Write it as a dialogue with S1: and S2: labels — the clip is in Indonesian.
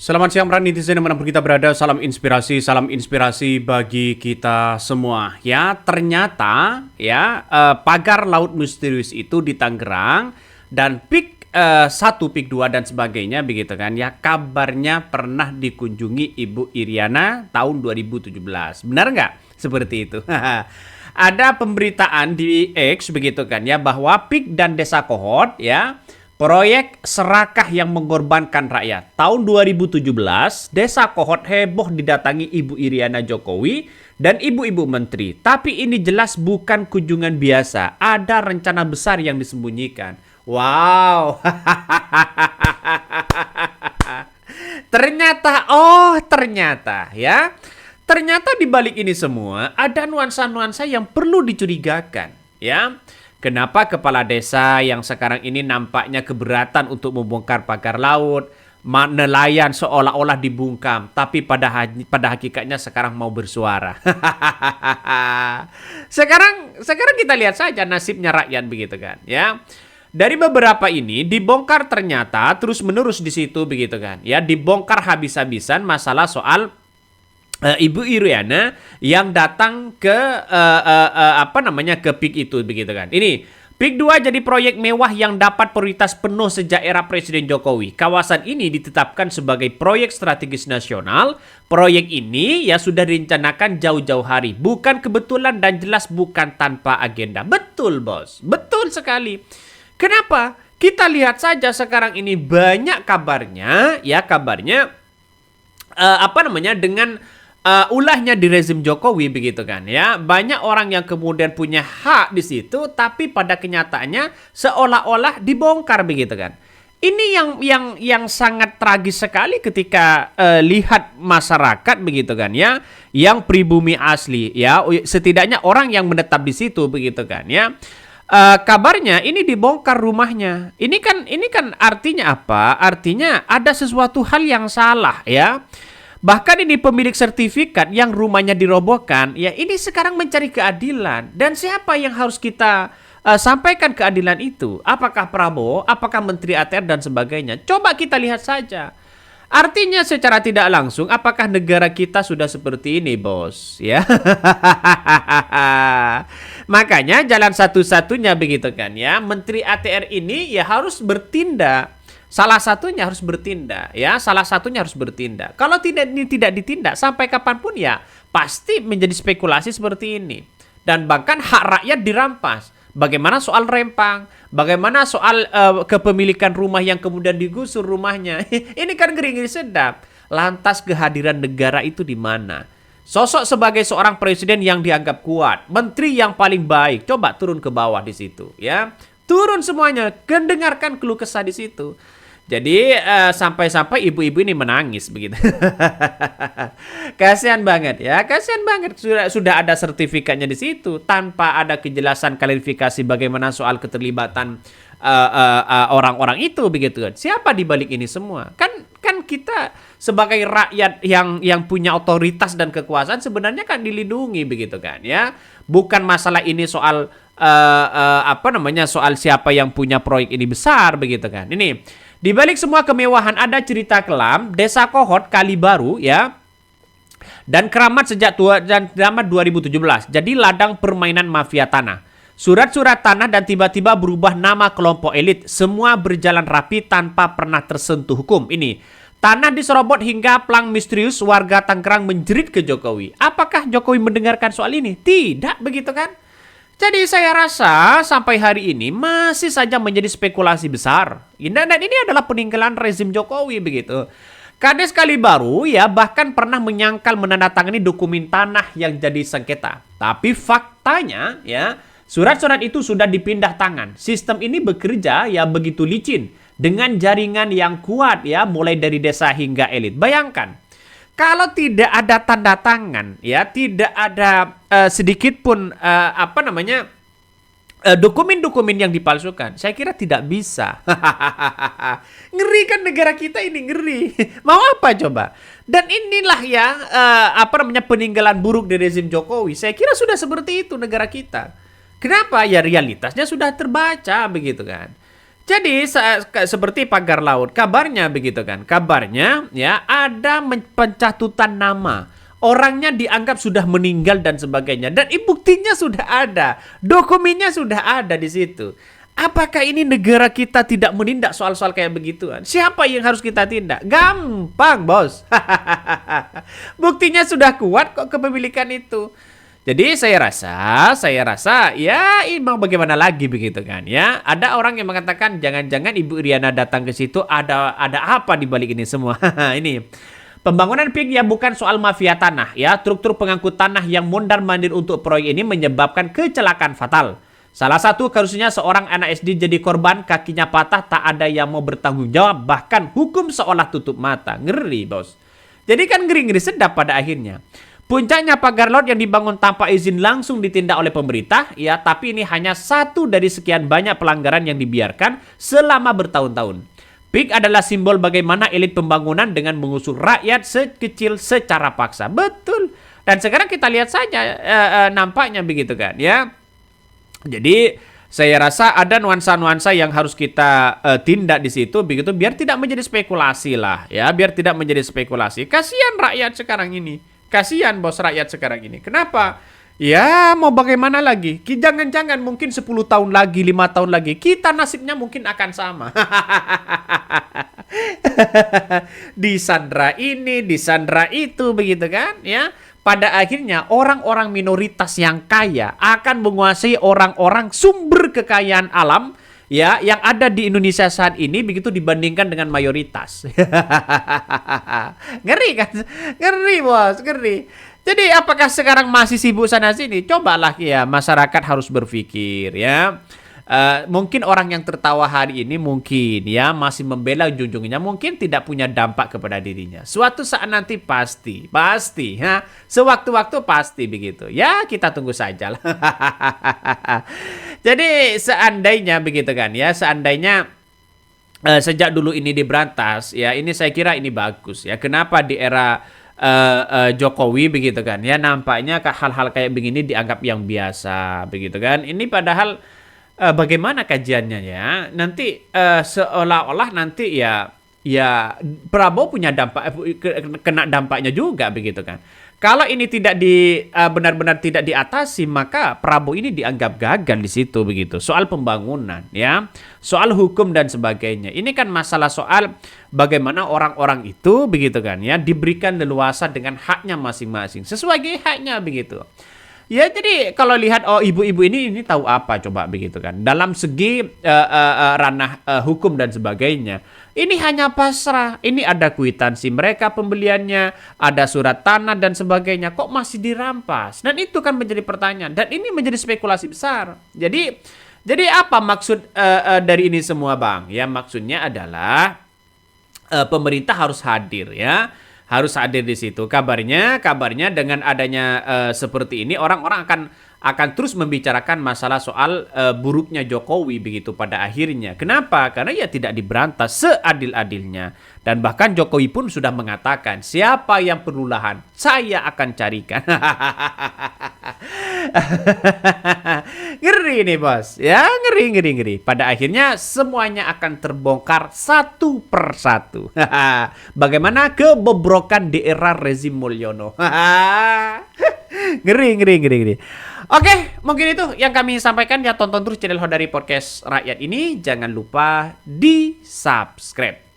S1: Selamat siang para netizen dimanapun kita berada, salam inspirasi bagi kita semua. Ya, ternyata ya pagar laut misterius itu di Tangerang dan pik 1, pik 2 dan sebagainya begitu kan ya. Kabarnya pernah dikunjungi Ibu Iriana tahun 2017. Benar nggak? Seperti itu. Ada pemberitaan di X begitu kan ya bahwa pik dan Desa Kohot ya, proyek serakah yang mengorbankan rakyat. Tahun 2017, Desa Kohot heboh didatangi Ibu Iriana Jokowi dan ibu-ibu menteri. Tapi ini jelas bukan kunjungan biasa. Ada rencana besar yang disembunyikan. Wow. Ternyata ya. Ternyata di balik ini semua ada nuansa-nuansa yang perlu dicurigakan, ya. Kenapa kepala desa yang sekarang ini nampaknya keberatan untuk membongkar pagar laut, nelayan seolah-olah dibungkam, tapi pada hakikatnya sekarang mau bersuara. sekarang kita lihat saja nasibnya rakyat begitu kan, ya. Dari beberapa ini dibongkar ternyata terus-menerus di situ begitu kan, ya, dibongkar habis-habisan masalah soal Ibu Iriana yang datang ke ke PIK itu begitu kan. Ini PIK 2 jadi proyek mewah yang dapat prioritas penuh sejak era Presiden Jokowi. Kawasan ini ditetapkan sebagai proyek strategis nasional. Proyek ini ya sudah direncanakan jauh-jauh hari. Bukan kebetulan dan jelas bukan tanpa agenda. Betul, Bos. Betul sekali. Kenapa? Kita lihat saja sekarang ini banyak kabarnya dengan ulahnya di rezim Jokowi begitu kan ya. Banyak orang yang kemudian punya hak di situ tapi pada kenyataannya seolah-olah dibongkar begitu kan. Ini yang sangat tragis sekali ketika lihat masyarakat begitu kan ya, yang pribumi asli ya, setidaknya orang yang menetap di situ begitu kan ya. Kabarnya ini dibongkar rumahnya. Ini kan artinya apa? Artinya ada sesuatu hal yang salah ya. Bahkan ini pemilik sertifikat yang rumahnya dirobohkan, ya ini sekarang mencari keadilan. Dan siapa yang harus kita sampaikan keadilan itu? Apakah Prabowo, apakah Menteri ATR dan sebagainya? Coba kita lihat saja. Artinya secara tidak langsung, apakah negara kita sudah seperti ini, Bos? Ya. Makanya jalan satu-satunya begitu kan ya. Menteri ATR ini ya harus bertindak. Salah satunya harus bertindak, ya. Kalau ini tidak ditindak sampai kapanpun ya pasti menjadi spekulasi seperti ini. Dan bahkan hak rakyat dirampas. Bagaimana soal rempang? Bagaimana soal kepemilikan rumah yang kemudian digusur rumahnya? Ini kan ngeri-ngeri sedap. Lantas kehadiran negara itu di mana? Sosok sebagai seorang presiden yang dianggap kuat, menteri yang paling baik, coba turun ke bawah di situ, ya. Turun semuanya, dengarkan keluh kesah di situ. Jadi sampai-sampai ibu-ibu ini menangis begitu. Kasihan banget ya, kasihan banget sudah ada sertifikatnya di situ tanpa ada kejelasan klarifikasi bagaimana soal keterlibatan orang-orang itu begitu kan. Siapa di balik ini semua? Kan kita sebagai rakyat yang punya otoritas dan kekuasaan sebenarnya kan dilindungi begitu kan ya. Bukan masalah ini soal soal siapa yang punya proyek ini besar begitu kan. Ini di balik semua kemewahan ada cerita kelam Desa Kohot Kali Baru ya. Dan keramat sejak zaman 2017. Jadi ladang permainan mafia tanah. Surat-surat tanah dan tiba-tiba berubah nama kelompok elit. Semua berjalan rapi tanpa pernah tersentuh hukum. Ini tanah diserobot hingga pelang misterius warga Tangerang menjerit ke Jokowi. Apakah Jokowi mendengarkan soal ini? Tidak begitu kan? Jadi saya rasa sampai hari ini masih saja menjadi spekulasi besar. Dan ini adalah peninggalan rezim Jokowi begitu. Kades Kali Baru ya bahkan pernah menyangkal menandatangani dokumen tanah yang jadi sengketa. Tapi faktanya ya surat-surat itu sudah dipindah tangan. Sistem ini bekerja ya begitu licin dengan jaringan yang kuat ya mulai dari desa hingga elit. Bayangkan. Kalau tidak ada tanda tangan, ya tidak ada sedikit pun dokumen-dokumen yang dipalsukan, saya kira tidak bisa. Ngeri kan negara kita ini, ngeri. Mau apa coba? Dan inilah ya peninggalan buruk dari rezim Jokowi. Saya kira sudah seperti itu negara kita. Kenapa? Ya realitasnya sudah terbaca begitu kan. Jadi seperti pagar laut, kabarnya begitu kan? Kabarnya ya ada pencatutan nama. Orangnya dianggap sudah meninggal dan sebagainya. Dan buktinya sudah ada, dokumennya sudah ada di situ. Apakah ini negara kita tidak menindak soal-soal kayak begituan? Siapa yang harus kita tindak? Gampang, bos. Buktinya sudah kuat kok kepemilikan itu. Jadi saya rasa ya mau bagaimana lagi begitu kan ya. Ada orang yang mengatakan jangan-jangan Ibu Iriana datang ke situ ada apa di balik ini semua. Ini pembangunan PIK ya bukan soal mafia tanah ya. Truk-truk pengangkut tanah yang mondar-mandir untuk proyek ini menyebabkan kecelakaan fatal. Salah satu kasusnya seorang anak SD jadi korban, kakinya patah, tak ada yang mau bertanggung jawab, bahkan hukum seolah tutup mata. Ngeri, bos. Jadi kan ngeri-ngeri sedap pada akhirnya. Puncaknya pagar laut yang dibangun tanpa izin langsung ditindak oleh pemerintah, ya, tapi ini hanya satu dari sekian banyak pelanggaran yang dibiarkan selama bertahun-tahun. PIK adalah simbol bagaimana elit pembangunan dengan mengusung rakyat sekecil secara paksa. Betul. Dan sekarang kita lihat saja nampaknya begitu kan, ya. Jadi saya rasa ada nuansa-nuansa yang harus kita tindak di situ begitu biar tidak menjadi spekulasi lah ya, biar tidak menjadi spekulasi. Kasihan rakyat sekarang ini. Kasihan bos rakyat sekarang ini. Kenapa? Ya mau bagaimana lagi? Jangan-jangan mungkin 10 tahun lagi, 5 tahun lagi kita nasibnya mungkin akan sama. Disandra ini, disandra itu begitu kan ya. Pada akhirnya orang-orang minoritas yang kaya akan menguasai orang-orang sumber kekayaan alam ya yang ada di Indonesia saat ini begitu dibandingkan dengan mayoritas. Ngeri kan? Ngeri bos, ngeri. Jadi apakah sekarang masih sibuk sana sini? Cobalah ya masyarakat harus berpikir ya. Mungkin orang yang tertawa hari ini mungkin ya masih membela junjungnya, mungkin tidak punya dampak kepada dirinya. Suatu saat nanti pasti ya, sewaktu-waktu pasti begitu. Ya kita tunggu saja lah. Jadi seandainya begitu kan ya, seandainya sejak dulu ini diberantas ya, ini saya kira ini bagus ya. Kenapa di era Jokowi begitu kan ya, nampaknya hal-hal kayak begini dianggap yang biasa begitu kan. Ini padahal bagaimana kajiannya ya? Nanti seolah-olah nanti ya Prabowo punya dampak kena dampaknya juga begitu kan. Kalau ini tidak benar-benar tidak diatasi, maka Prabowo ini dianggap gagal di situ begitu. Soal pembangunan ya, soal hukum dan sebagainya. Ini kan masalah soal bagaimana orang-orang itu begitu kan ya diberikan leluasa dengan haknya masing-masing sesuai haknya begitu. Ya jadi kalau lihat ibu-ibu ini tahu apa coba begitu kan dalam segi ranah hukum dan sebagainya. Ini hanya pasrah. Ini ada kwitansi mereka pembeliannya, ada surat tanah dan sebagainya. Kok masih dirampas? Dan itu kan menjadi pertanyaan dan ini menjadi spekulasi besar. Jadi apa maksud dari ini semua, Bang? Ya maksudnya adalah pemerintah harus hadir ya. Harus hadir di situ. Kabarnya dengan adanya seperti ini orang-orang akan terus membicarakan masalah soal buruknya Jokowi begitu pada akhirnya. Kenapa? Karena ya tidak diberantas seadil-adilnya. Dan bahkan Jokowi pun sudah mengatakan, siapa yang perlu lahan, saya akan carikan. Ngeri nih bos, ya ngeri. Pada akhirnya semuanya akan terbongkar satu persatu. Bagaimana kebobrokan di era rezim Mulyono. Ngeri. Oke, mungkin itu yang kami sampaikan ya. Tonton terus channel Hodari Podcast Rakyat ini. Jangan lupa di subscribe.